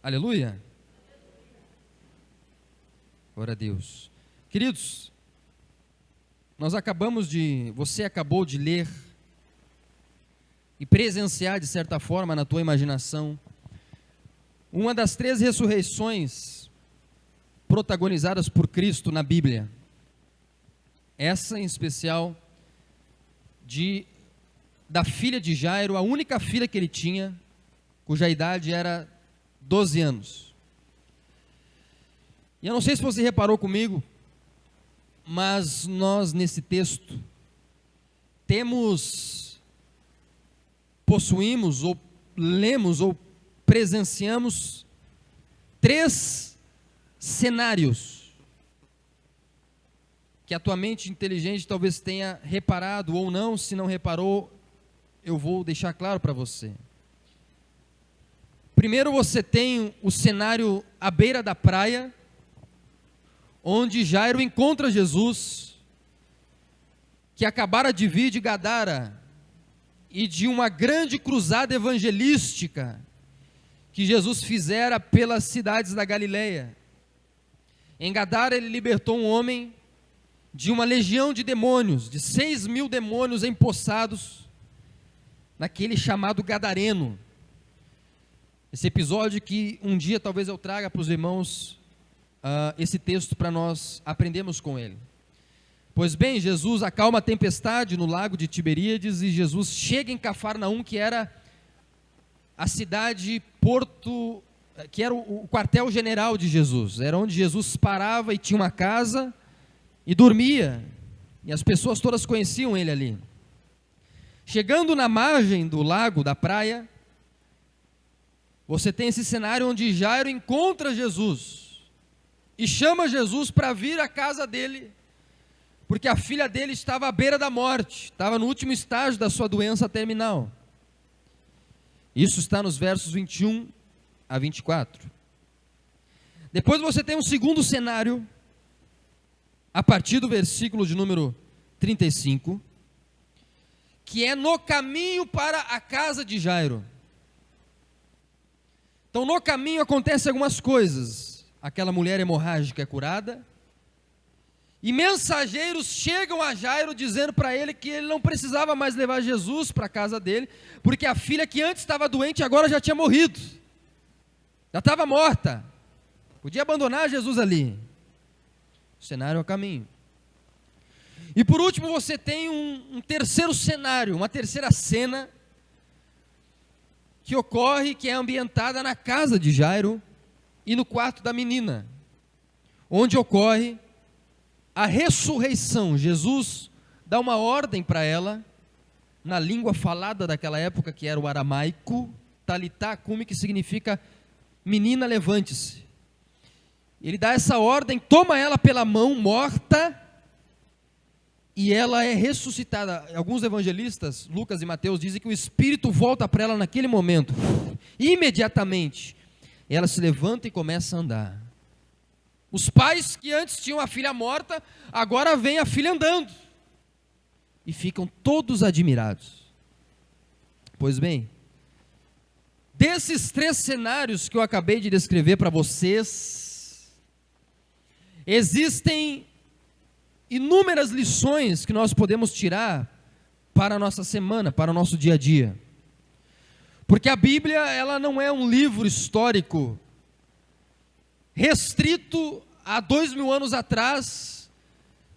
Aleluia. Glória a Deus. Queridos, você acabou de ler e presenciar, de certa forma, na tua imaginação, uma das 3 ressurreições protagonizadas por Cristo na Bíblia. Essa em especial da filha de Jairo, a única filha que ele tinha, cuja idade era 12 anos. E eu não sei se você reparou comigo, mas nós nesse texto possuímos ou lemos ou presenciamos 3 cenários que a tua mente inteligente talvez tenha reparado ou não. Se não reparou, eu vou deixar claro para você. Primeiro você tem o cenário à beira da praia, onde Jairo encontra Jesus, que acabara de vir de Gadara, e de uma grande cruzada evangelística, que Jesus fizera pelas cidades da Galileia. Em Gadara ele libertou um homem de uma legião de demônios, de 6.000 demônios empossados, naquele chamado Gadareno. Esse episódio que um dia talvez eu traga para os irmãos, esse texto para nós aprendermos com ele. Pois bem, Jesus acalma a tempestade no lago de Tiberíades e Jesus chega em Cafarnaum, que era a cidade porto, que era o quartel-general de Jesus, era onde Jesus parava e tinha uma casa e dormia, e as pessoas todas conheciam ele ali. Chegando na margem do lago, da praia, você tem esse cenário onde Jairo encontra Jesus e chama Jesus para vir à casa dele, porque a filha dele estava à beira da morte, estava no último estágio da sua doença terminal. Isso está nos versos 21 a 24. Depois você tem um segundo cenário, a partir do versículo de número 35, que é no caminho para a casa de Jairo. Então no caminho acontecem algumas coisas. Aquela mulher hemorrágica é curada, e mensageiros chegam a Jairo dizendo para ele que ele não precisava mais levar Jesus para a casa dele, porque a filha que antes estava doente agora já tinha morrido, já estava morta, podia abandonar Jesus ali. O cenário é o caminho. E por último você tem um terceiro cenário, uma terceira cena, que ocorre, que é ambientada na casa de Jairo e no quarto da menina, onde ocorre a ressurreição. Jesus dá uma ordem para ela, na língua falada daquela época, que era o aramaico, talitá cumi, que significa menina, levante-se. Ele dá essa ordem, toma ela pela mão, morta, e ela é ressuscitada. Alguns evangelistas, Lucas e Mateus, dizem que o Espírito volta para ela naquele momento, imediatamente, ela se levanta e começa a andar. Os pais que antes tinham a filha morta, agora vem a filha andando, e ficam todos admirados. Pois bem, desses 3 cenários que eu acabei de descrever para vocês, existem inúmeras lições que nós podemos tirar para a nossa semana, para o nosso dia a dia. Porque a Bíblia, ela não é um livro histórico restrito a 2.000 anos atrás,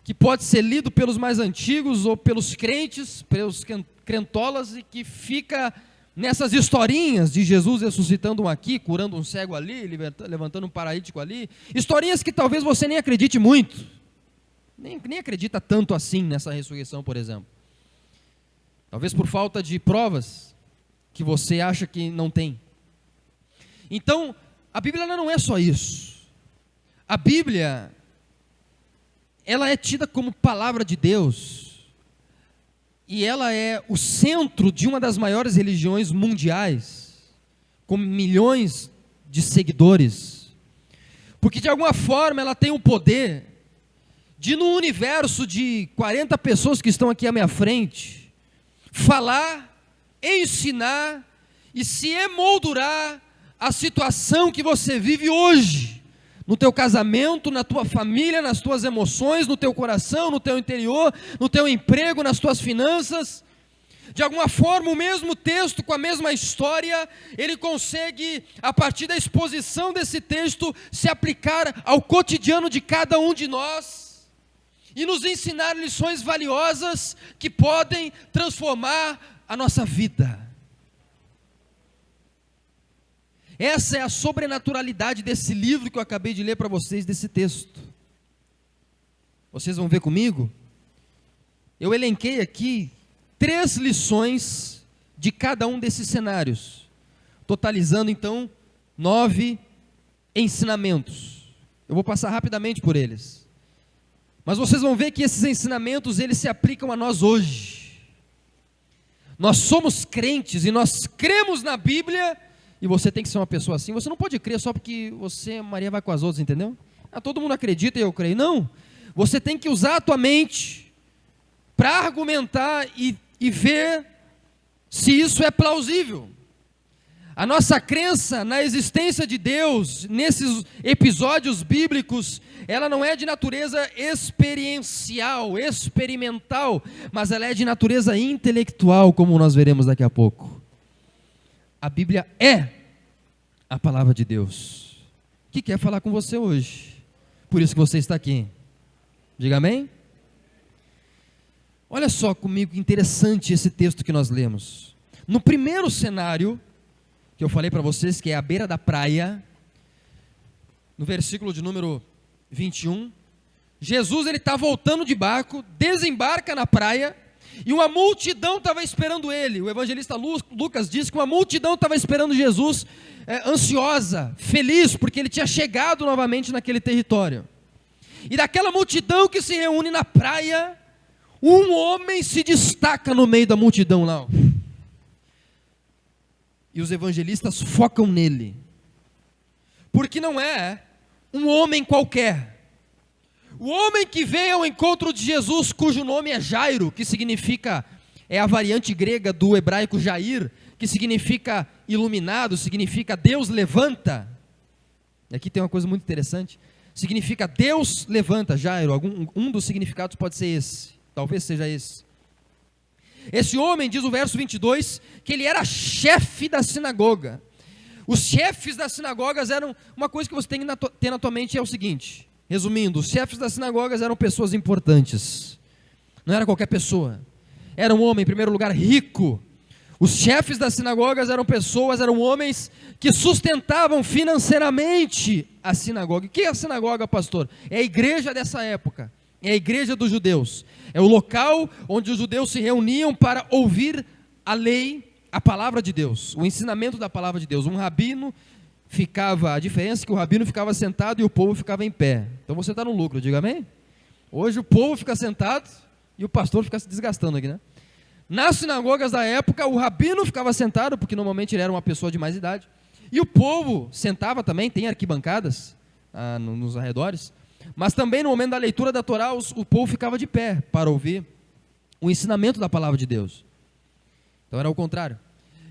que pode ser lido pelos mais antigos ou pelos crentes, pelos crentolas, e que fica nessas historinhas de Jesus ressuscitando um aqui, curando um cego ali, levantando um paralítico ali, historinhas que talvez você nem acredite muito, nem acredita tanto assim nessa ressurreição, por exemplo. Talvez por falta de provas que você acha que não tem. Então, a Bíblia não é só isso. A Bíblia, ela é tida como palavra de Deus, e ela é o centro de uma das maiores religiões mundiais, com milhões de seguidores, porque de alguma forma ela tem o poder de, no universo de 40 pessoas que estão aqui à minha frente, falar, ensinar e se emoldurar a situação que você vive hoje, no teu casamento, na tua família, nas tuas emoções, no teu coração, no teu interior, no teu emprego, nas tuas finanças. De alguma forma, o mesmo texto, com a mesma história, ele consegue, a partir da exposição desse texto, se aplicar ao cotidiano de cada um de nós e nos ensinar lições valiosas que podem transformar a nossa vida. Essa é a sobrenaturalidade desse livro que eu acabei de ler para vocês, desse texto. Vocês vão ver comigo? Eu elenquei aqui 3 lições de cada um desses cenários, totalizando então 9 ensinamentos. Eu vou passar rapidamente por eles, mas vocês vão ver que esses ensinamentos, eles se aplicam a nós hoje. Nós somos crentes e nós cremos na Bíblia, e você tem que ser uma pessoa assim. Você não pode crer só porque você, Maria, vai com as outras, entendeu? Todo mundo acredita e eu creio. Não, você tem que usar a tua mente para argumentar e ver se isso é plausível. A nossa crença na existência de Deus, nesses episódios bíblicos, ela não é de natureza experiencial, experimental, mas ela é de natureza intelectual, como nós veremos daqui a pouco. A Bíblia é a palavra de Deus, que quer falar com você hoje. Por isso que você está aqui. Diga amém? Olha só comigo que interessante esse texto que nós lemos. No primeiro cenário, que eu falei para vocês, que é a beira da praia, no versículo de número 21, Jesus ele está voltando de barco, desembarca na praia, e uma multidão estava esperando ele. O evangelista Lucas diz que uma multidão estava esperando Jesus, ansiosa, feliz, porque ele tinha chegado novamente naquele território. E daquela multidão que se reúne na praia, um homem se destaca no meio da multidão lá. E os evangelistas focam nele, porque não é um homem qualquer. O homem que veio ao encontro de Jesus, cujo nome é Jairo, que significa, é a variante grega do hebraico Jair, que significa iluminado, significa Deus levanta. E aqui tem uma coisa muito interessante, significa Deus levanta, Jairo, um dos significados pode ser esse, talvez seja esse. Esse homem, diz o verso 22, que ele era chefe da sinagoga. Os chefes das sinagogas eram, uma coisa que você tem que ter na tua mente é o seguinte, resumindo, os chefes das sinagogas eram pessoas importantes, não era qualquer pessoa, era um homem, em primeiro lugar, rico. Os chefes das sinagogas eram homens que sustentavam financeiramente a sinagoga. O que é a sinagoga, pastor? É a igreja dessa época, é a igreja dos judeus, é o local onde os judeus se reuniam para ouvir a lei, a palavra de Deus, o ensinamento da palavra de Deus. Um rabino ficava, a diferença é que o rabino ficava sentado e o povo ficava em pé. Então você está no lucro, diga amém? Hoje o povo fica sentado e o pastor fica se desgastando aqui, né? Nas sinagogas da época, o rabino ficava sentado, porque normalmente ele era uma pessoa de mais idade, e o povo sentava também, tem arquibancadas nos arredores, mas também no momento da leitura da Torá, o povo ficava de pé para ouvir o ensinamento da palavra de Deus. Então era o contrário.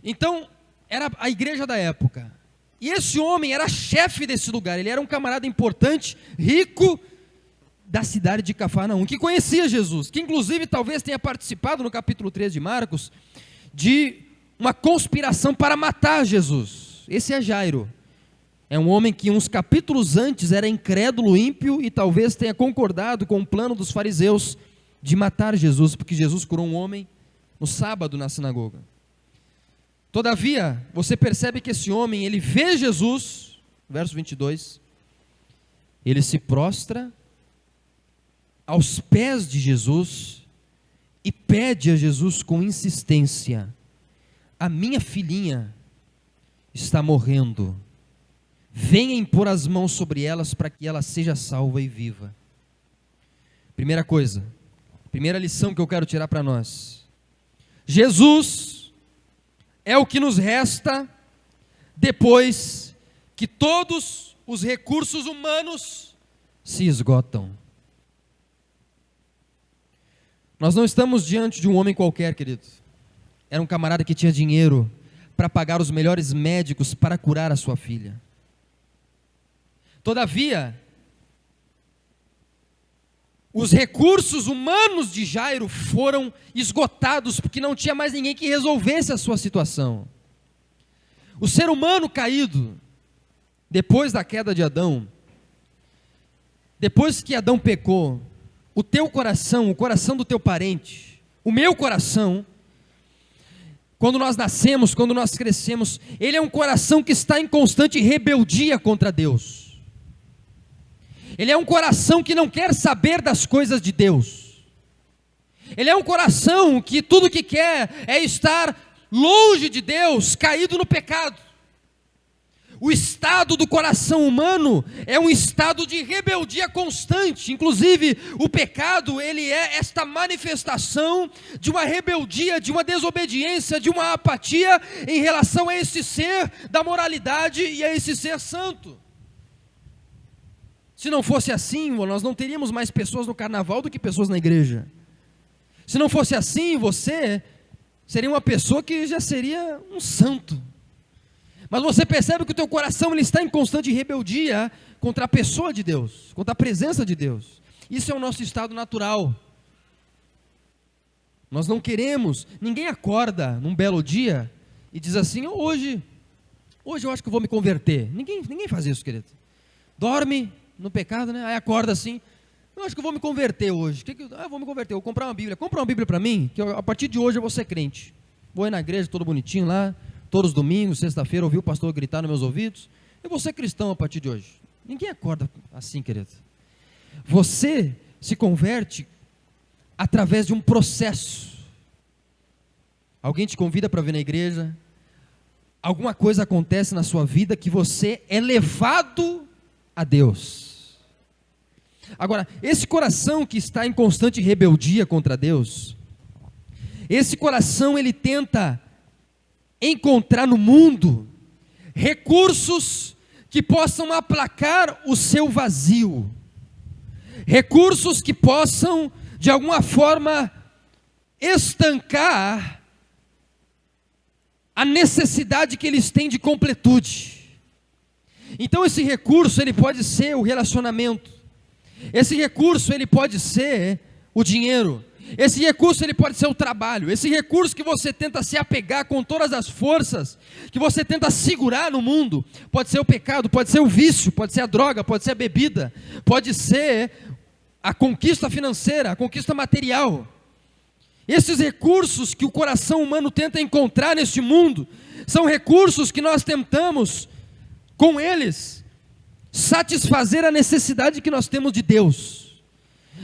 Então, era a igreja da época. E esse homem era chefe desse lugar, ele era um camarada importante, rico, da cidade de Cafarnaum, que conhecia Jesus, que inclusive talvez tenha participado no capítulo 3 de Marcos, de uma conspiração para matar Jesus. Esse é Jairo. É um homem que uns capítulos antes era incrédulo, ímpio, e talvez tenha concordado com o plano dos fariseus de matar Jesus, porque Jesus curou um homem no sábado na sinagoga. Todavia, você percebe que esse homem, ele vê Jesus, verso 22, ele se prostra aos pés de Jesus e pede a Jesus com insistência: a minha filhinha está morrendo, venha impor as mãos sobre elas para que ela seja salva e viva. Primeira coisa, primeira lição que eu quero tirar para nós: Jesus é o que nos resta depois que todos os recursos humanos se esgotam. Nós não estamos diante de um homem qualquer, querido. Era um camarada que tinha dinheiro, para pagar os melhores médicos para curar a sua filha. Todavia, os recursos humanos de Jairo foram esgotados, porque não tinha mais ninguém que resolvesse a sua situação. O ser humano caído, depois da queda de Adão, depois que Adão pecou, o teu coração, o coração do teu parente, o meu coração, quando nós nascemos, quando nós crescemos, ele é um coração que está em constante rebeldia contra Deus. Ele é um coração que não quer saber das coisas de Deus. Ele é um coração que tudo que quer é estar longe de Deus, caído no pecado. O estado do coração humano é um estado de rebeldia constante. Inclusive, o pecado, ele é esta manifestação de uma rebeldia, de uma desobediência, de uma apatia em relação a esse ser da moralidade e a esse ser santo. Se não fosse assim, nós não teríamos mais pessoas no carnaval do que pessoas na igreja. Se não fosse assim, você seria uma pessoa que já seria um santo. Mas você percebe que o teu coração ele está em constante rebeldia contra a pessoa de Deus, contra a presença de Deus. Isso é o nosso estado natural. Nós não queremos, ninguém acorda num belo dia e diz assim, hoje eu acho que eu vou me converter. Ninguém faz isso, querido. Dorme no pecado, né? Aí acorda assim, eu acho que eu vou me converter hoje. Eu vou me converter, vou comprar uma Bíblia. Compra uma Bíblia para mim, que a partir de hoje eu vou ser crente. Vou ir na igreja todo bonitinho lá, todos os domingos, sexta-feira, ouvir o pastor gritar nos meus ouvidos. Eu vou ser cristão a partir de hoje. Ninguém acorda assim, querido. Você se converte através de um processo. Alguém te convida para vir na igreja, alguma coisa acontece na sua vida que você é levado a Deus. Agora, esse coração que está em constante rebeldia contra Deus, esse coração ele tenta encontrar no mundo recursos que possam aplacar o seu vazio, recursos que possam de alguma forma estancar a necessidade que eles têm de completude. Então esse recurso ele pode ser o relacionamento, esse recurso ele pode ser o dinheiro, esse recurso ele pode ser o trabalho, esse recurso que você tenta se apegar com todas as forças, que você tenta segurar no mundo, pode ser o pecado, pode ser o vício, pode ser a droga, pode ser a bebida, pode ser a conquista financeira, a conquista material. Esses recursos que o coração humano tenta encontrar neste mundo, são recursos que nós tentamos, com eles, satisfazer a necessidade que nós temos de Deus.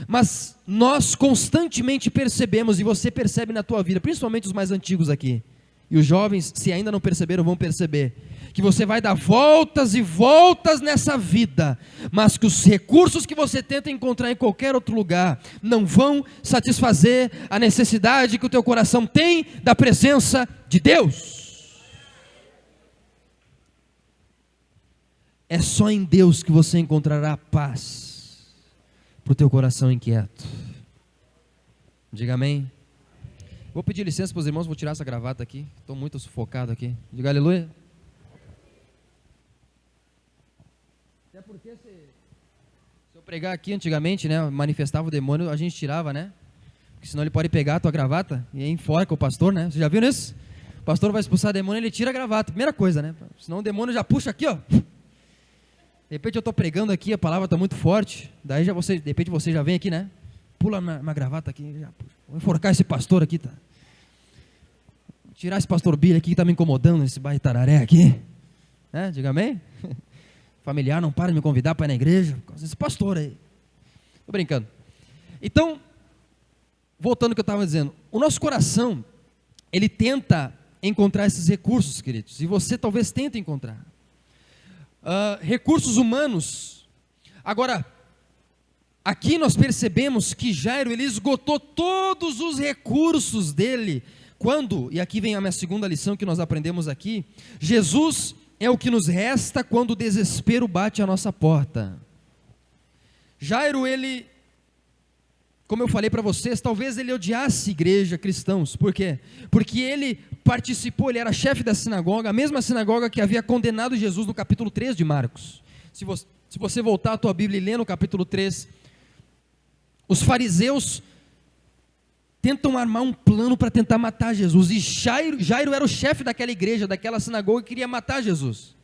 Mas nós constantemente percebemos, e você percebe na tua vida, principalmente os mais antigos aqui, e os jovens, se ainda não perceberam, vão perceber, que você vai dar voltas e voltas nessa vida, mas que os recursos que você tenta encontrar em qualquer outro lugar, não vão satisfazer a necessidade que o teu coração tem da presença de Deus. É só em Deus que você encontrará paz para o teu coração inquieto. Diga amém. Vou pedir licença para os irmãos, vou tirar essa gravata aqui. Estou muito sufocado aqui. Diga aleluia. Até porque se eu pregar aqui antigamente, né, manifestava o demônio, a gente tirava, né? Porque senão ele pode pegar a tua gravata e enforca o pastor, né? Você já viu isso? O pastor vai expulsar o demônio, ele tira a gravata. Primeira coisa, né? Senão o demônio já puxa aqui, ó. De repente eu estou pregando aqui, a palavra está muito forte, daí já você, de repente você já vem aqui, né? Pula na gravata aqui, já, vou enforcar esse pastor aqui, tá? Tirar esse pastor Billy aqui que está me incomodando, esse baitararé aqui. Diga amém? Familiar não para de me convidar para ir na igreja, esse pastor aí. Estou brincando. Então, voltando ao que eu estava dizendo, o nosso coração, ele tenta encontrar esses recursos, queridos, e você talvez tente encontrar. Recursos humanos. Agora, aqui nós percebemos que Jairo, ele esgotou todos os recursos dele, quando, e aqui vem a minha segunda lição que nós aprendemos aqui, Jesus é o que nos resta quando o desespero bate à nossa porta. Jairo, ele como eu falei para vocês, talvez ele odiasse igreja, cristãos. Por quê? Porque ele participou, ele era chefe da sinagoga, a mesma sinagoga que havia condenado Jesus no capítulo 3 de Marcos. Se você voltar a tua Bíblia e ler no capítulo 3, os fariseus tentam armar um plano para tentar matar Jesus, e Jairo era o chefe daquela igreja, daquela sinagoga, que queria matar Jesus.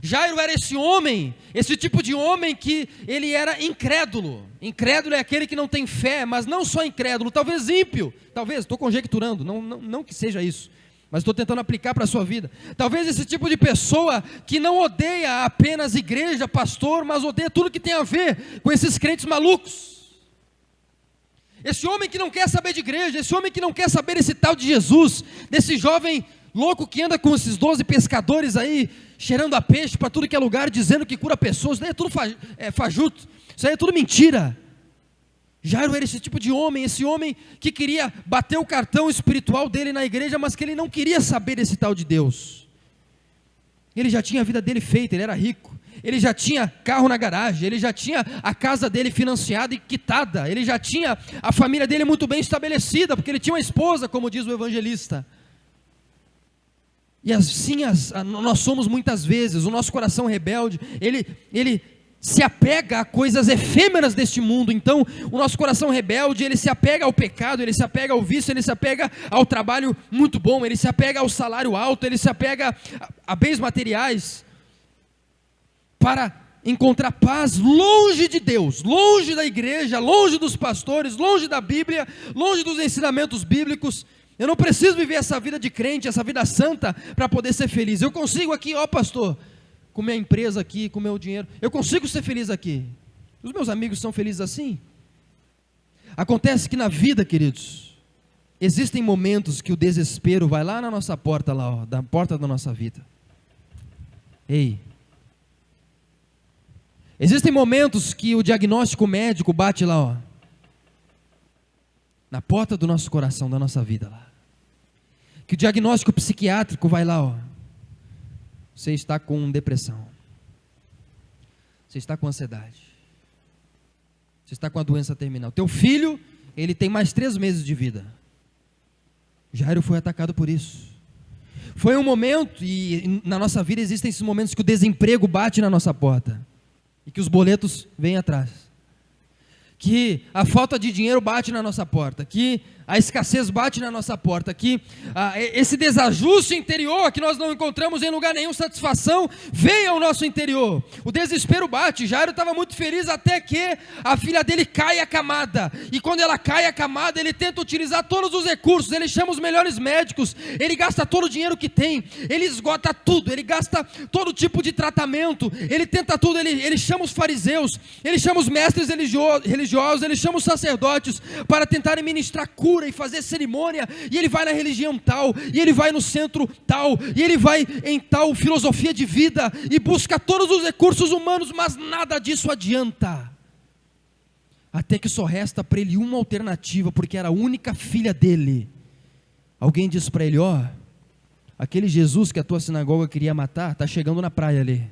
Jairo era esse homem, esse tipo de homem que ele era incrédulo. Incrédulo é aquele que não tem fé, mas não só incrédulo, talvez ímpio, talvez, estou conjecturando, não que seja isso, mas estou tentando aplicar para a sua vida. Talvez esse tipo de pessoa que não odeia apenas igreja, pastor, mas odeia tudo que tem a ver com esses crentes malucos. Esse homem que não quer saber de igreja, esse homem que não quer saber desse tal de Jesus, desse jovem louco que anda com esses 12 pescadores aí, cheirando a peixe para tudo que é lugar, dizendo que cura pessoas. Isso daí é tudo fajuto, isso aí é tudo mentira. Jairo era esse tipo de homem, esse homem que queria bater o cartão espiritual dele na igreja, mas que ele não queria saber desse tal de Deus. Ele já tinha a vida dele feita, ele era rico, ele já tinha carro na garagem, ele já tinha a casa dele financiada e quitada, ele já tinha a família dele muito bem estabelecida, porque ele tinha uma esposa, como diz o evangelista. E assim nós somos muitas vezes, o nosso coração rebelde, ele se apega a coisas efêmeras deste mundo. Então o nosso coração rebelde, ele se apega ao pecado, ele se apega ao vício, ele se apega ao trabalho muito bom, ele se apega ao salário alto, ele se apega a bens materiais, para encontrar paz longe de Deus, longe da igreja, longe dos pastores, longe da Bíblia, longe dos ensinamentos bíblicos. Eu não preciso viver essa vida de crente, essa vida santa, para poder ser feliz. Eu consigo aqui, pastor, com minha empresa aqui, com meu dinheiro, eu consigo ser feliz aqui. Os meus amigos são felizes assim? Acontece que na vida, queridos, existem momentos que o desespero vai lá na nossa porta, da porta da nossa vida. Ei, existem momentos que o diagnóstico médico bate lá, na porta do nosso coração, da nossa vida lá. Que o diagnóstico psiquiátrico vai lá, você está com depressão, você está com ansiedade, você está com a doença terminal. Teu filho, ele tem mais 3 meses de vida. Jairo foi atacado por isso. Foi um momento, e na nossa vida existem esses momentos que o desemprego bate na nossa porta, e que os boletos vêm atrás, que a falta de dinheiro bate na nossa porta, que a escassez bate na nossa porta, que esse desajuste interior que nós não encontramos em lugar nenhum satisfação, vem ao nosso interior. O desespero bate. Jairo estava muito feliz até que a filha dele cai a camada, e quando ela cai a camada, ele tenta utilizar todos os recursos, ele chama os melhores médicos, ele gasta todo o dinheiro que tem, ele esgota tudo, ele gasta todo tipo de tratamento, ele tenta tudo, ele chama os fariseus, ele chama os mestres religiosos, ele chama os sacerdotes para tentarem ministrar cura e fazer cerimônia, e ele vai na religião tal, e ele vai no centro tal, e ele vai em tal filosofia de vida, e busca todos os recursos humanos, mas nada disso adianta, até que só resta para ele uma alternativa, porque era a única filha dele. Alguém diz para ele: aquele Jesus que a tua sinagoga queria matar, está chegando na praia ali,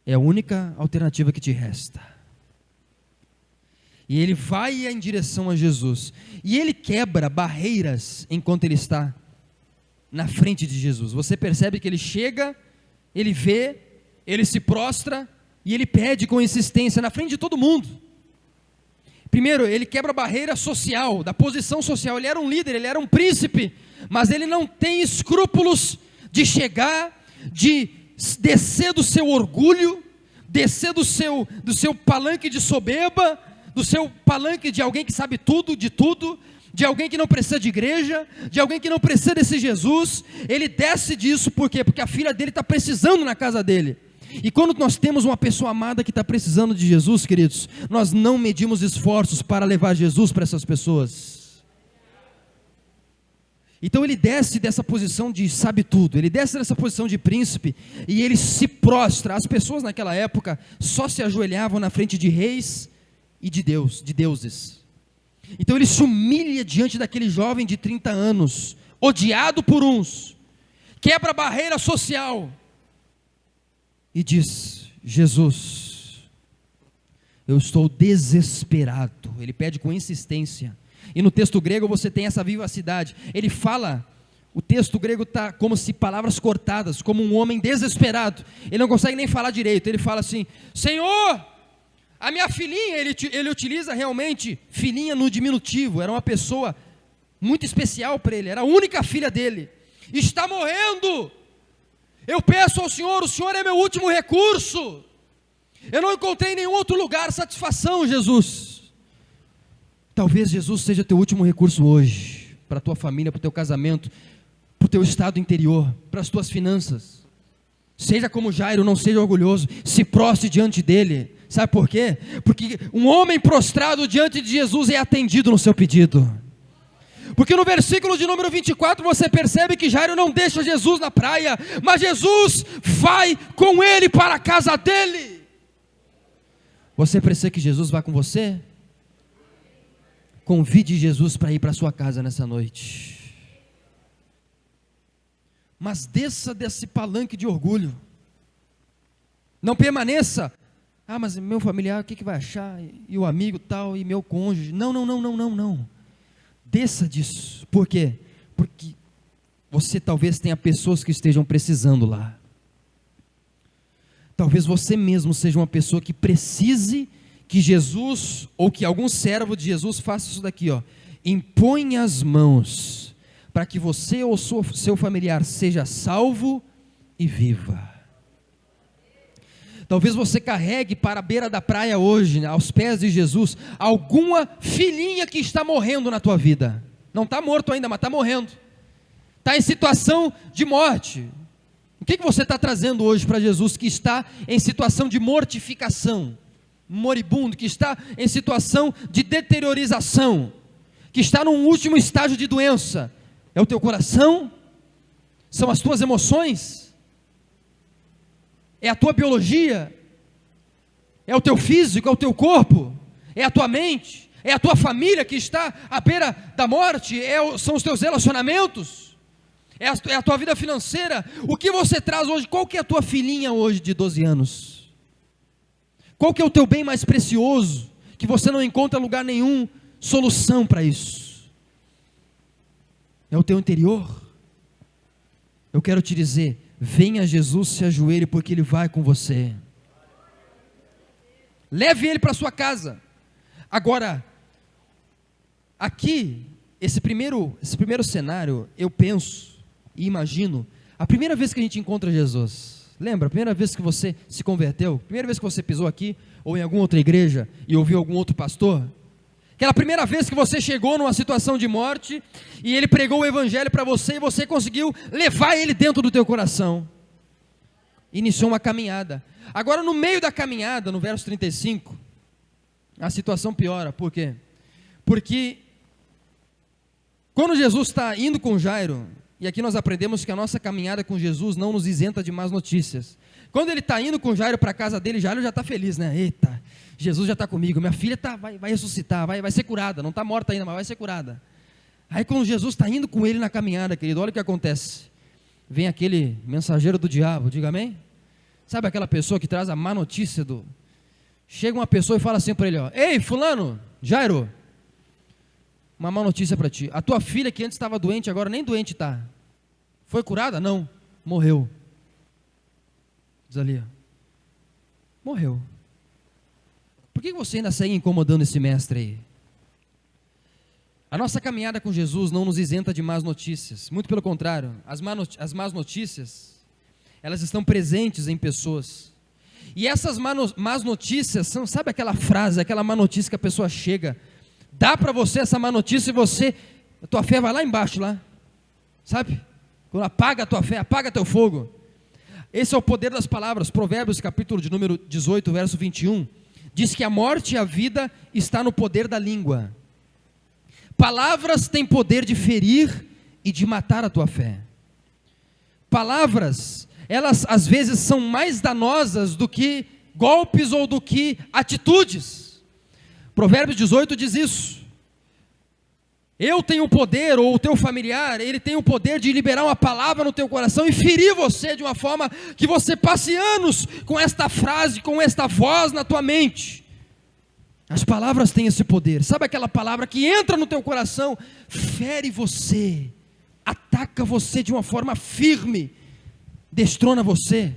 é a única alternativa que te resta. E ele vai em direção a Jesus, e ele quebra barreiras enquanto ele está na frente de Jesus. Você percebe que ele chega, ele vê, ele se prostra, e ele pede com insistência, na frente de todo mundo. Primeiro, ele quebra a barreira social, da posição social. Ele era um líder, ele era um príncipe, mas ele não tem escrúpulos de chegar, de descer do seu orgulho, descer do seu palanque de soberba, do seu palanque de alguém que sabe tudo, de tudo, de alguém que não precisa de igreja, de alguém que não precisa desse Jesus. Ele desce disso, por quê? Porque a filha dele está precisando na casa dele. E quando nós temos uma pessoa amada que está precisando de Jesus, queridos, nós não medimos esforços para levar Jesus para essas pessoas. Então ele desce dessa posição de sabe tudo, ele desce dessa posição de príncipe, e ele se prostra. As pessoas naquela época só se ajoelhavam na frente de reis e de deuses. Então ele se humilha diante daquele jovem de 30 anos, odiado por uns, quebra a barreira social, e diz: Jesus, eu estou desesperado. Ele pede com insistência. E no texto grego você tem essa vivacidade. Ele fala, o texto grego está como se palavras cortadas, como um homem desesperado. Ele não consegue nem falar direito. Ele fala assim: Senhor, a minha filhinha, ele utiliza realmente filhinha no diminutivo. Era uma pessoa muito especial para ele, era a única filha dele. Está morrendo. Eu peço ao Senhor, o Senhor é meu último recurso. Eu não encontrei em nenhum outro lugar satisfação, Jesus. Talvez Jesus seja teu último recurso hoje, para a tua família, para o teu casamento, para o teu estado interior, para as tuas finanças. Seja como Jairo, não seja orgulhoso, se prostre diante dele. Sabe por quê? Porque um homem prostrado diante de Jesus é atendido no seu pedido. Porque no versículo de número 24 você percebe que Jairo não deixa Jesus na praia, mas Jesus vai com ele para a casa dele. Você precisa que Jesus vá com você? Convide Jesus para ir para a sua casa nessa noite. Mas desça desse palanque de orgulho. Não permaneça. Ah, mas meu familiar, o que vai achar? E o amigo tal, e meu cônjuge. Não. Desça disso. Por quê? Porque você talvez tenha pessoas que estejam precisando lá. Talvez você mesmo seja uma pessoa que precise que Jesus, ou que algum servo de Jesus faça isso daqui, ó. Impõe as mãos, para que você ou seu familiar seja salvo e viva. Talvez você carregue para a beira da praia hoje, aos pés de Jesus, alguma filhinha que está morrendo na tua vida. Não está morto ainda, mas está morrendo. Está em situação de morte. O que você está trazendo hoje para Jesus que está em situação de mortificação? Moribundo, que está em situação de deteriorização, que está num último estágio de doença. É o teu coração? São as tuas emoções? É a tua biologia? É o teu físico? É o teu corpo? É a tua mente? É a tua família que está à beira da morte? São os teus relacionamentos? É a tua vida financeira? O que você traz hoje? Qual que é a tua filhinha hoje de 12 anos? Qual que é o teu bem mais precioso, que você não encontra lugar nenhum solução para isso? É o teu interior? Eu quero te dizer, venha Jesus, se ajoelhe, porque Ele vai com você. Leve Ele para a sua casa. Agora, aqui, esse primeiro cenário, eu penso e imagino, a primeira vez que a gente encontra Jesus. Lembra, a primeira vez que você se converteu, a primeira vez que você pisou aqui, ou em alguma outra igreja, e ouviu algum outro pastor? Aquela primeira vez que você chegou numa situação de morte, e ele pregou o evangelho para você, e você conseguiu levar ele dentro do teu coração. Iniciou uma caminhada. Agora no meio da caminhada, no verso 35, a situação piora. Por quê? Porque quando Jesus está indo com Jairo, e aqui nós aprendemos que a nossa caminhada com Jesus não nos isenta de más notícias. Quando ele está indo com Jairo para a casa dele, Jairo já está feliz, né? Eita, Jesus já está comigo, minha filha vai ressuscitar, vai ser curada, não está morta ainda, mas vai ser curada. Aí quando Jesus está indo com ele na caminhada, querido, olha o que acontece. Vem aquele mensageiro do diabo, diga amém? Sabe aquela pessoa que traz a má notícia do... Chega uma pessoa e fala assim para ele, ó: ei, fulano, Jairo, uma má notícia para ti. A tua filha que antes estava doente, agora nem doente está. Foi curada? Não, morreu. Diz ali, ó. Morreu. Por que você ainda segue incomodando esse mestre aí? A nossa caminhada com Jesus não nos isenta de más notícias. Muito pelo contrário, as más notícias, elas estão presentes em pessoas. E essas más notícias são, sabe aquela frase, aquela má notícia que a pessoa chega, dá para você essa má notícia e a tua fé vai lá embaixo, lá, sabe? Quando apaga a tua fé, apaga teu fogo. Esse é o poder das palavras. Provérbios capítulo de número 18, verso 21, diz que a morte e a vida está no poder da língua. Palavras têm poder de ferir e de matar a tua fé. Palavras, elas às vezes são mais danosas do que golpes ou do que atitudes. Provérbios 18 diz isso. Eu tenho o poder, ou o teu familiar, ele tem o poder de liberar uma palavra no teu coração e ferir você de uma forma que você passe anos com esta frase, com esta voz na tua mente. As palavras têm esse poder. Sabe aquela palavra que entra no teu coração, fere você, ataca você de uma forma firme, destrona você.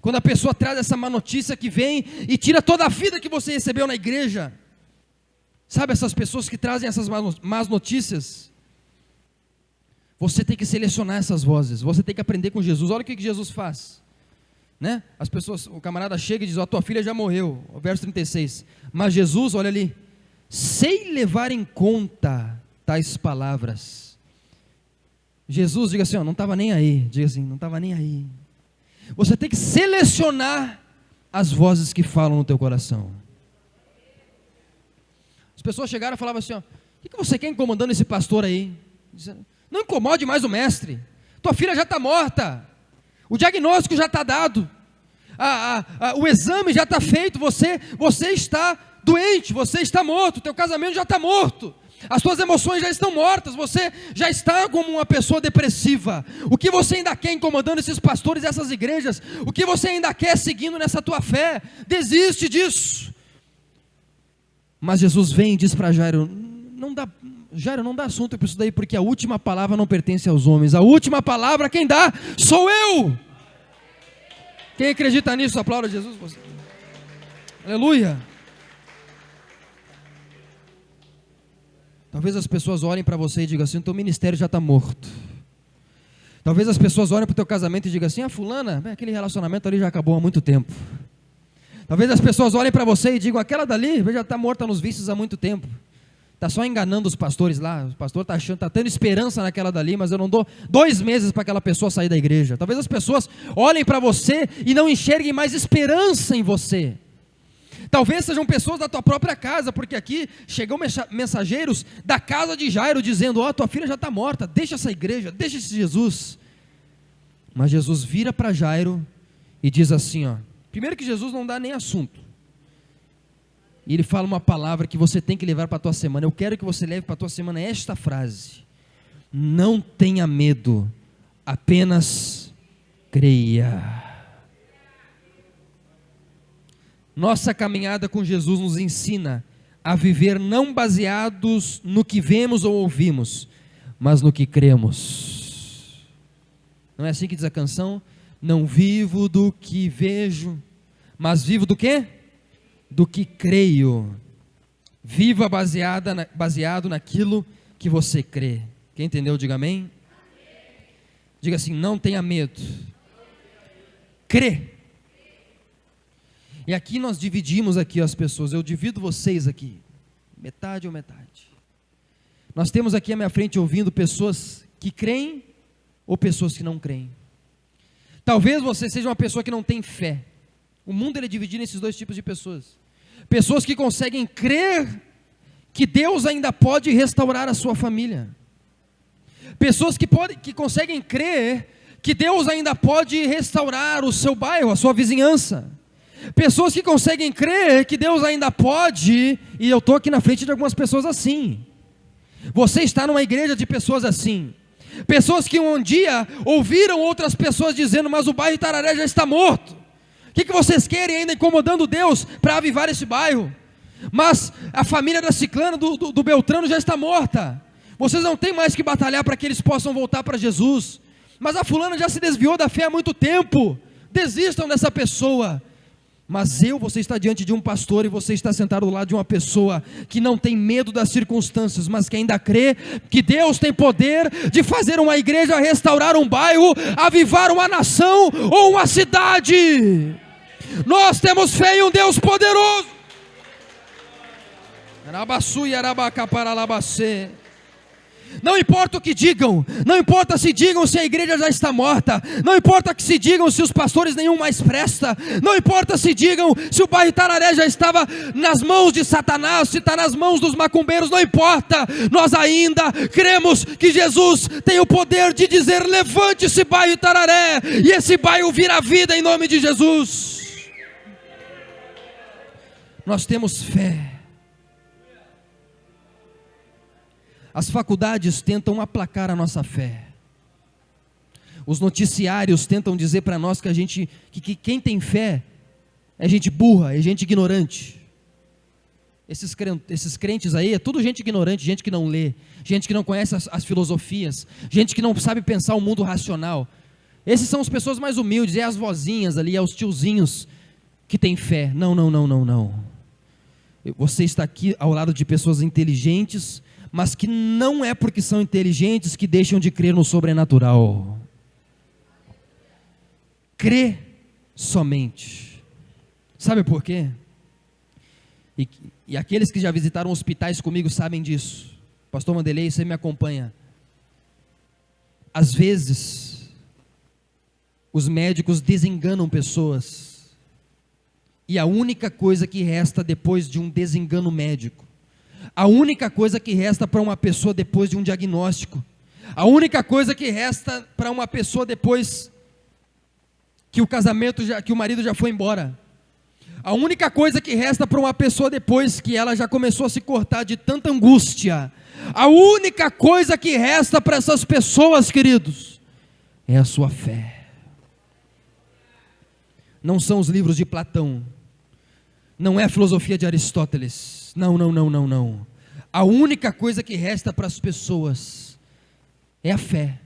Quando a pessoa traz essa má notícia que vem e tira toda a vida que você recebeu na igreja. Sabe essas pessoas que trazem essas más notícias? Você tem que selecionar essas vozes. Você tem que aprender com Jesus. Olha o que Jesus faz, né? As pessoas, o camarada chega e diz: ó, tua filha já morreu. O verso 36. Mas Jesus, olha ali, sei levar em conta tais palavras. Jesus, diga assim, ó, não estava nem aí. Diga assim, não estava nem aí. Você tem que selecionar as vozes que falam no teu coração. As pessoas chegaram e falavam assim, ó, o que você quer incomodando esse pastor aí? Não incomode mais o mestre. Tua filha já está morta. O diagnóstico já está dado. O exame já está feito. Você está doente. Você está morto. O teu casamento já está morto. As tuas emoções já estão mortas. Você já está como uma pessoa depressiva. O que você ainda quer incomodando esses pastores e essas igrejas? O que você ainda quer seguindo nessa tua fé? Desiste disso. Mas Jesus vem e diz para Jairo, Jairo, não dá assunto para isso daí, porque a última palavra não pertence aos homens. A última palavra quem dá sou eu. Quem acredita nisso, aplauda Jesus. Você. Aleluia. Talvez as pessoas olhem para você e digam assim, teu ministério já está morto. Talvez as pessoas olhem para o teu casamento e digam assim, fulana, aquele relacionamento ali já acabou há muito tempo. Talvez as pessoas olhem para você e digam, aquela dali já está morta nos vícios há muito tempo. Está só enganando os pastores lá, o pastor está tendo esperança naquela dali, mas eu não dou 2 meses para aquela pessoa sair da igreja. Talvez as pessoas olhem para você e não enxerguem mais esperança em você. Talvez sejam pessoas da tua própria casa, porque aqui chegam mensageiros da casa de Jairo, dizendo, ó, tua filha já está morta, deixa essa igreja, deixa esse Jesus. Mas Jesus vira para Jairo e diz assim, ó, primeiro que Jesus não dá nem assunto, e ele fala uma palavra que você tem que levar para a tua semana. Eu quero que você leve para a tua semana esta frase: não tenha medo, apenas creia. Nossa caminhada com Jesus nos ensina a viver não baseados no que vemos ou ouvimos, mas no que cremos. Não é assim que diz a canção? Não vivo do que vejo, mas vivo do quê? Do que creio. Viva baseado naquilo que você crê. Quem entendeu, diga amém. Diga assim, não tenha medo. Crê. E aqui nós dividimos aqui as pessoas. Eu divido vocês aqui. Metade ou metade. Nós temos aqui à minha frente ouvindo pessoas que creem ou pessoas que não creem. Talvez você seja uma pessoa que não tem fé. O mundo ele é dividido nesses 2 tipos de pessoas. Pessoas que conseguem crer que Deus ainda pode restaurar a sua família. Pessoas que conseguem crer que Deus ainda pode restaurar o seu bairro, a sua vizinhança. Pessoas que conseguem crer que Deus ainda pode, e eu estou aqui na frente de algumas pessoas assim. Você está numa igreja de pessoas assim. Pessoas que um dia ouviram outras pessoas dizendo, mas o bairro Itararé já está morto. O que vocês querem ainda incomodando Deus para avivar esse bairro? Mas a família da ciclana, do Beltrano já está morta. Vocês não têm mais que batalhar para que eles possam voltar para Jesus. Mas a fulana já se desviou da fé há muito tempo. Desistam dessa pessoa. Mas você está diante de um pastor e você está sentado do lado de uma pessoa que não tem medo das circunstâncias, mas que ainda crê que Deus tem poder de fazer uma igreja, restaurar um bairro, avivar uma nação ou uma cidade. Nós temos fé em um Deus poderoso. Não importa o que digam, não importa se digam se a igreja já está morta, não importa que se digam se os pastores nenhum mais presta, não importa se digam se o bairro Itararé já estava nas mãos de Satanás, se está nas mãos dos macumbeiros, não importa, nós ainda cremos que Jesus tem o poder de dizer, levante esse bairro Itararé, e esse bairro vira vida em nome de Jesus. Nós temos fé. As faculdades tentam aplacar a nossa fé. Os noticiários tentam dizer para nós que quem tem fé é gente burra, é gente ignorante. Esses crentes aí, é tudo gente ignorante, gente que não lê, gente que não conhece as filosofias, gente que não sabe pensar o mundo racional. Esses são as pessoas mais humildes, é as vozinhas ali, é os tiozinhos que têm fé. Não, não, não, não, não. Você está aqui ao lado de pessoas inteligentes, mas que não é porque são inteligentes que deixam de crer no sobrenatural. Crê somente. Sabe por quê? E aqueles que já visitaram hospitais comigo sabem disso. Pastor Mandelei, você me acompanha. Às vezes, os médicos desenganam pessoas. E a única coisa que resta depois de um desengano médico, a única coisa que resta para uma pessoa depois de um diagnóstico, a única coisa que resta para uma pessoa depois que que o marido já foi embora, a única coisa que resta para uma pessoa depois que ela já começou a se cortar de tanta angústia, a única coisa que resta para essas pessoas, queridos, é a sua fé. Não são os livros de Platão, não é a filosofia de Aristóteles, não, não, não, não, não. A única coisa que resta para as pessoas é a fé.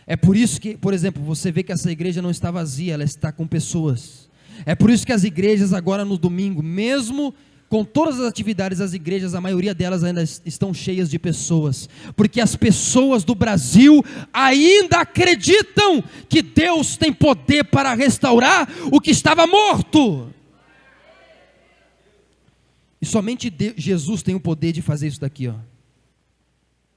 É por isso que, por exemplo, você vê que essa igreja não está vazia, ela está com pessoas. É por isso que as igrejas agora no domingo, mesmo com todas as atividades, as igrejas, a maioria delas ainda estão cheias de pessoas, porque as pessoas do Brasil ainda acreditam que Deus tem poder para restaurar o que estava morto. E somente Jesus tem o poder de fazer isso daqui, ó.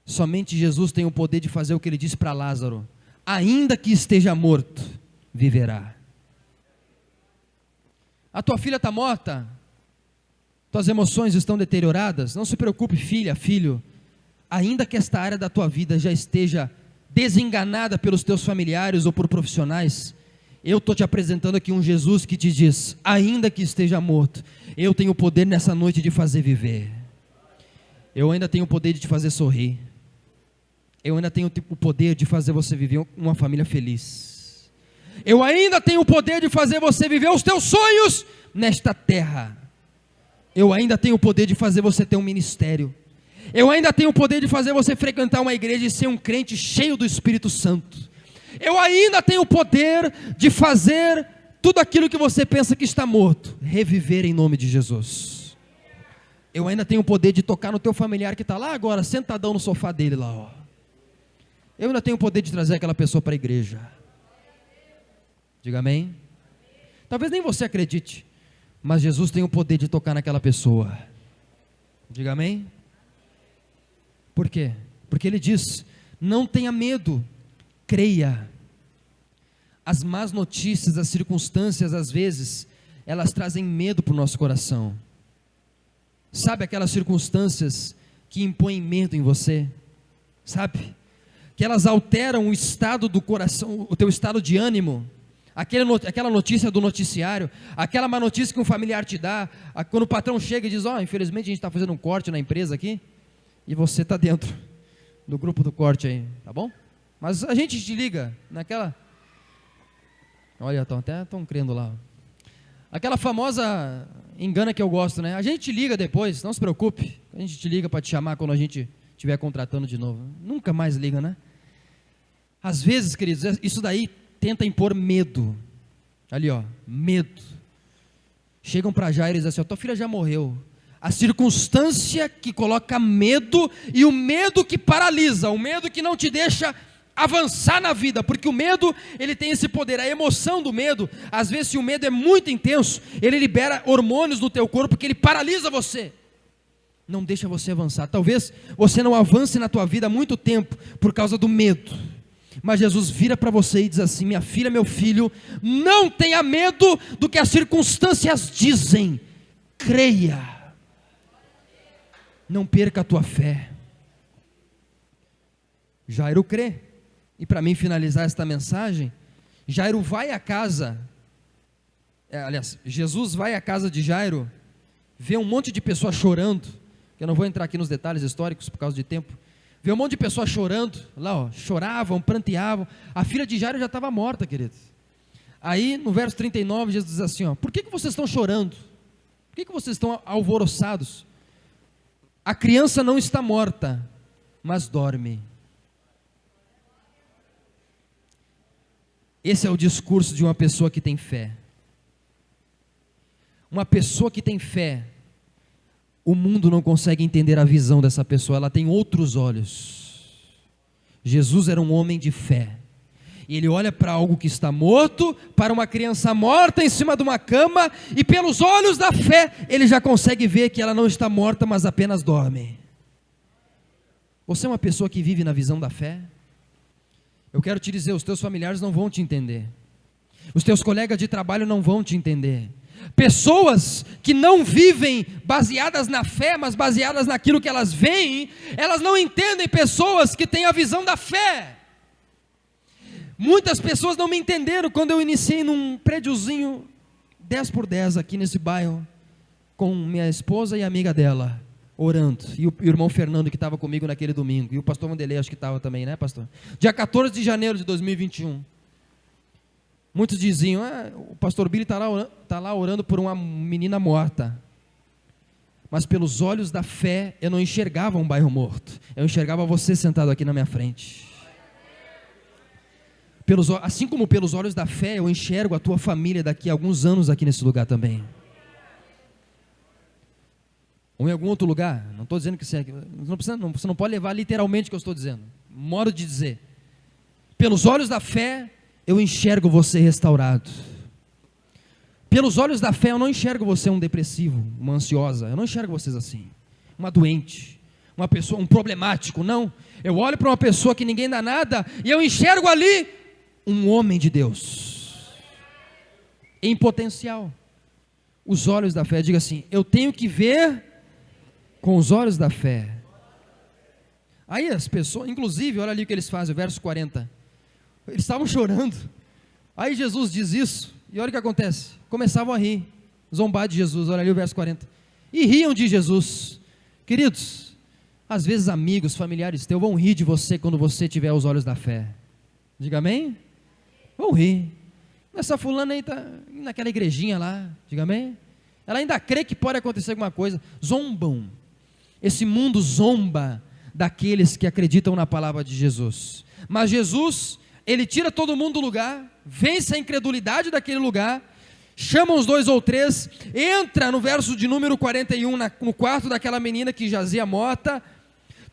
Somente Jesus tem o poder de fazer o que ele disse para Lázaro: ainda que esteja morto, viverá. A tua filha está morta? Tuas emoções estão deterioradas? Não se preocupe, filha, filho. Ainda que esta área da tua vida já esteja desenganada pelos teus familiares ou por profissionais, eu estou te apresentando aqui um Jesus que te diz: ainda que esteja morto, eu tenho o poder nessa noite de fazer viver. Eu ainda tenho o poder de te fazer sorrir. Eu ainda tenho o poder de fazer você viver uma família feliz. Eu ainda tenho o poder de fazer você viver os teus sonhos nesta terra. Eu ainda tenho o poder de fazer você ter um ministério. Eu ainda tenho o poder de fazer você frequentar uma igreja e ser um crente cheio do Espírito Santo. Eu ainda tenho o poder de fazer tudo aquilo que você pensa que está morto reviver em nome de Jesus. Eu ainda tenho o poder de tocar no teu familiar que está lá agora, sentadão no sofá dele lá, ó. Eu ainda tenho o poder de trazer aquela pessoa para a igreja. Diga amém. Talvez nem você acredite, mas Jesus tem o poder de tocar naquela pessoa. Diga amém. Por quê? Porque ele diz: não tenha medo, creia. As más notícias, as circunstâncias, às vezes, elas trazem medo para o nosso coração. Sabe aquelas circunstâncias que impõem medo em você? Sabe? Que elas alteram o estado do coração, o teu estado de ânimo. Aquela notícia do noticiário, aquela má notícia que um familiar te dá, quando o patrão chega e diz: ó, infelizmente a gente está fazendo um corte na empresa aqui, e você está dentro do grupo do corte aí, tá bom? Mas a gente te liga naquela... Olha, estão crendo lá. Aquela famosa engana que eu gosto, né? A gente te liga depois, não se preocupe. A gente te liga para te chamar quando a gente estiver contratando de novo. Nunca mais liga, né? Às vezes, queridos, isso daí tenta impor medo. Ali, ó, medo. Chegam para Jairo e dizem assim: ó, tua filha já morreu. A circunstância que coloca medo, e o medo que paralisa, o medo que não te deixa avançar na vida, porque o medo, ele tem esse poder, a emoção do medo, às vezes se o medo é muito intenso, ele libera hormônios no teu corpo, que ele paralisa você, não deixa você avançar. Talvez você não avance na tua vida há muito tempo, por causa do medo, mas Jesus vira para você e diz assim: minha filha, meu filho, não tenha medo do que as circunstâncias dizem, creia, não perca a tua fé. Jairo crê. E para mim finalizar esta mensagem, Jairo vai à casa, Jesus vai à casa de Jairo, vê um monte de pessoas chorando, eu não vou entrar aqui nos detalhes históricos por causa de tempo, vê um monte de pessoas chorando, lá ó, choravam, pranteavam, a filha de Jairo já estava morta, queridos. Aí no verso 39, Jesus diz assim, ó: por que vocês estão chorando? Por que vocês estão alvoroçados? A criança não está morta, mas dorme. Esse é o discurso de uma pessoa que tem fé. Uma pessoa que tem fé, o mundo não consegue entender a visão dessa pessoa, ela tem outros olhos. Jesus era um homem de fé. E ele olha para algo que está morto, para uma criança morta em cima de uma cama, e pelos olhos da fé, ele já consegue ver que ela não está morta, mas apenas dorme. Você é uma pessoa que vive na visão da fé? Eu quero te dizer, os teus familiares não vão te entender. Os teus colegas de trabalho não vão te entender. Pessoas que não vivem baseadas na fé, mas baseadas naquilo que elas veem, elas não entendem pessoas que têm a visão da fé. Muitas pessoas não me entenderam quando eu iniciei num prédiozinho 10x10 aqui nesse bairro, com minha esposa e a amiga dela, orando, e o irmão Fernando que estava comigo naquele domingo, e o pastor Vanderlei acho que estava também, né, pastor? Dia 14 de janeiro de 2021, muitos diziam, o pastor Billy está lá orando por uma menina morta, mas pelos olhos da fé, eu não enxergava um bairro morto, eu enxergava você sentado aqui na minha frente. Assim como pelos olhos da fé, eu enxergo a tua família daqui a alguns anos aqui nesse lugar também. Ou em algum outro lugar, não estou dizendo que você não pode levar literalmente o que eu estou dizendo, modo de dizer. Pelos olhos da fé, eu enxergo você restaurado. Pelos olhos da fé, eu não enxergo você um depressivo, uma ansiosa, eu não enxergo vocês assim, uma doente, uma pessoa, um problemático, não. Eu olho para uma pessoa que ninguém dá nada, e eu enxergo ali um homem de Deus, em potencial. Os olhos da fé, diga assim, eu tenho que ver com os olhos da fé. Aí as pessoas, inclusive, olha ali o que eles fazem, o verso 40, eles estavam chorando, aí Jesus diz isso, e olha o que acontece, começavam a rir, zombar de Jesus, olha ali o verso 40, e riam de Jesus. Queridos, às vezes amigos, familiares teus vão rir de você quando você tiver os olhos da fé, diga amém? Vão rir, essa fulana aí está naquela igrejinha lá, diga amém? Ela ainda crê que pode acontecer alguma coisa, zombam, esse mundo zomba daqueles que acreditam na palavra de Jesus, mas Jesus, ele tira todo mundo do lugar, vence a incredulidade daquele lugar, chama os 2 ou 3, entra no verso de número 41, no quarto daquela menina que jazia morta,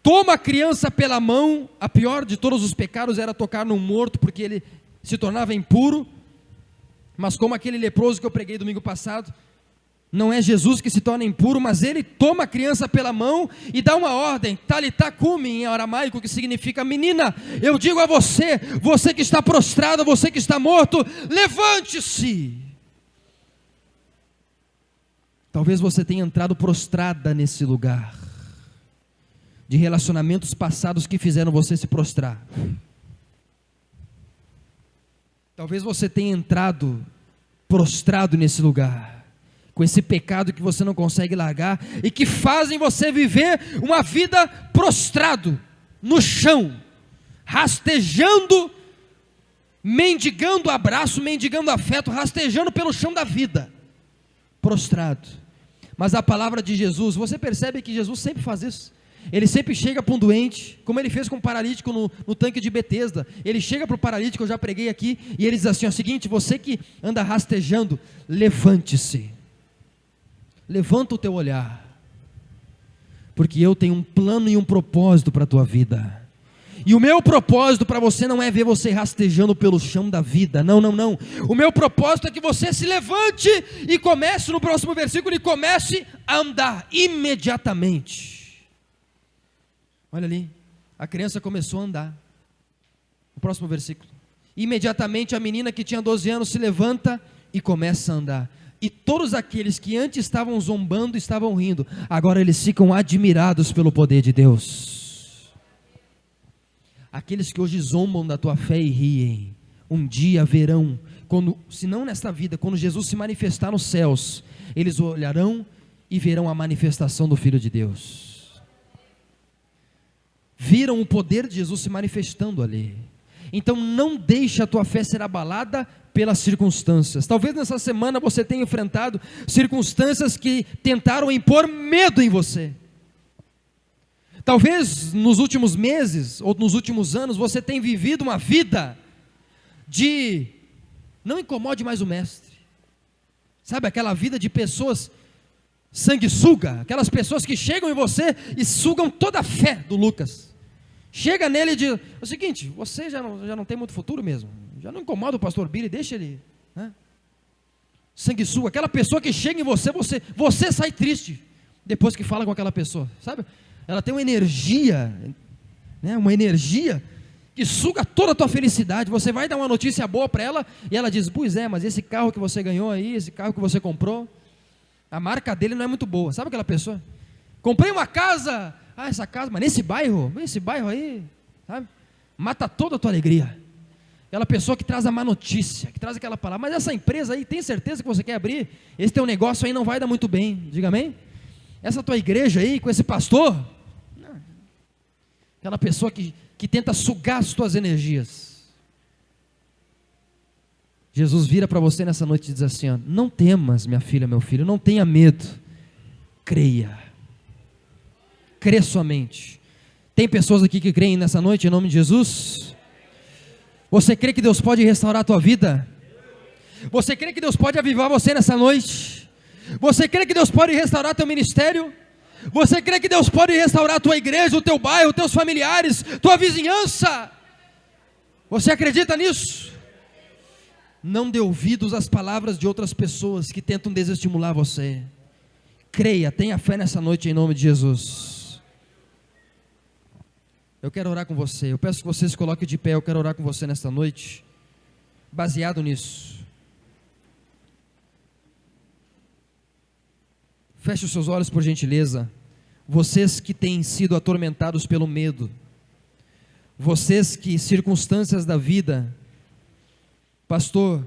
toma a criança pela mão, a pior de todos os pecados era tocar num morto, porque ele se tornava impuro, mas como aquele leproso que eu preguei domingo passado, não é Jesus que se torna impuro, mas ele toma a criança pela mão e dá uma ordem, talitá cumi, em aramaico, que significa menina, eu digo a você, você que está prostrado, você que está morto, levante-se. Talvez você tenha entrado prostrada nesse lugar, de relacionamentos passados que fizeram você se prostrar. Talvez você tenha entrado prostrado nesse lugar, com esse pecado que você não consegue largar, e que fazem você viver uma vida prostrado, no chão, rastejando, mendigando abraço, mendigando afeto, rastejando pelo chão da vida, prostrado. Mas a palavra de Jesus, você percebe que Jesus sempre faz isso, ele sempre chega para um doente, como ele fez com o paralítico no tanque de Betesda, ele chega para o paralítico, eu já preguei aqui, e ele diz assim, é o seguinte, você que anda rastejando, levante-se, levanta o teu olhar, porque eu tenho um plano e um propósito para a tua vida, e o meu propósito para você não é ver você rastejando pelo chão da vida, não, não, não, o meu propósito é que você se levante, e comece no próximo versículo, e comece a andar, imediatamente. Olha ali, a criança começou a andar, o próximo versículo, imediatamente a menina que tinha 12 anos se levanta e começa a andar, e todos aqueles que antes estavam zombando, estavam rindo, agora eles ficam admirados pelo poder de Deus. Aqueles que hoje zombam da tua fé e riem, um dia verão, se não nesta vida, quando Jesus se manifestar nos céus, eles olharão e verão a manifestação do Filho de Deus. Viram o poder de Jesus se manifestando ali. Então não deixe a tua fé ser abalada pelas circunstâncias. Talvez nessa semana você tenha enfrentado circunstâncias que tentaram impor medo em você. Talvez nos últimos meses ou nos últimos anos você tenha vivido uma vida de não incomode mais o mestre. Sabe aquela vida de pessoas sanguessuga, aquelas pessoas que chegam em você e sugam toda a fé do Lucas. Chega nele e diz: é o seguinte, você já não tem muito futuro mesmo, já não incomoda o pastor Billy, deixa ele, né? Sanguessuga, aquela pessoa que chega em você sai triste depois que fala com aquela pessoa, sabe? Ela tem uma energia, né? Uma energia que suga toda a tua felicidade. Você vai dar uma notícia boa para ela e ela diz: pois é, mas esse carro que você ganhou aí, esse carro que você comprou, a marca dele não é muito boa. Sabe aquela pessoa? Comprei uma casa, essa casa, mas nesse bairro aí, sabe? Mata toda a tua alegria. Aquela pessoa que traz a má notícia, que traz aquela palavra: mas essa empresa aí, tem certeza que você quer abrir? Esse teu negócio aí não vai dar muito bem. Diga amém? Essa tua igreja aí, com esse pastor, não. Aquela pessoa que tenta sugar as tuas energias. Jesus vira para você nessa noite e diz assim: ó, não temas, minha filha, meu filho, não tenha medo, creia, crê somente. Tem pessoas aqui que creem nessa noite em nome de Jesus? Você crê que Deus pode restaurar a tua vida? Você crê que Deus pode avivar você nessa noite? Você crê que Deus pode restaurar teu ministério? Você crê que Deus pode restaurar a tua igreja, o teu bairro, teus familiares, tua vizinhança? Você acredita nisso? Não dê ouvidos às palavras de outras pessoas que tentam desestimular você. Creia, tenha fé nessa noite em nome de Jesus. Eu quero orar com você, eu peço que você se coloque de pé, eu quero orar com você nesta noite, baseado nisso. Feche os seus olhos por gentileza. Vocês que têm sido atormentados pelo medo, vocês que circunstâncias da vida, pastor,